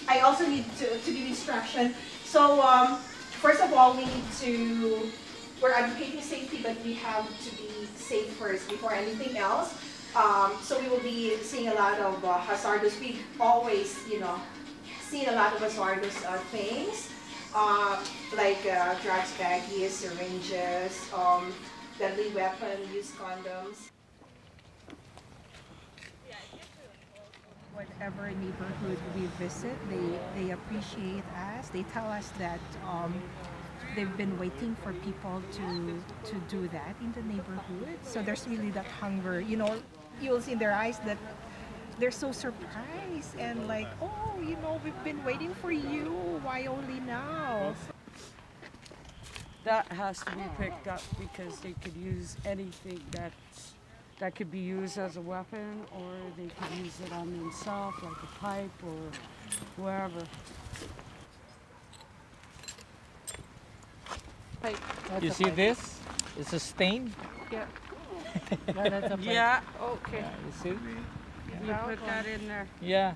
I also need to give instruction. So first of all, we need to, we're advocating safety, but we have to be safe first before anything else. So we will be seeing a lot of hazardous. We always, seen a lot of hazardous things, like drugs, baggies, syringes, deadly weapon, used condoms. Whatever neighborhood we visit, they appreciate us. They tell us that they've been waiting for people to do that in the neighborhood. So there's really that hunger. You'll see in their eyes that they're so surprised and like, oh, we've been waiting for you. Why only now? That has to be picked up because they could use anything that could be used as a weapon, or they could use it on themselves, like a pipe or wherever. You see this? It's a stain. Yeah. Yeah, that's a Yeah. Okay. You see? You put that in there. Yeah.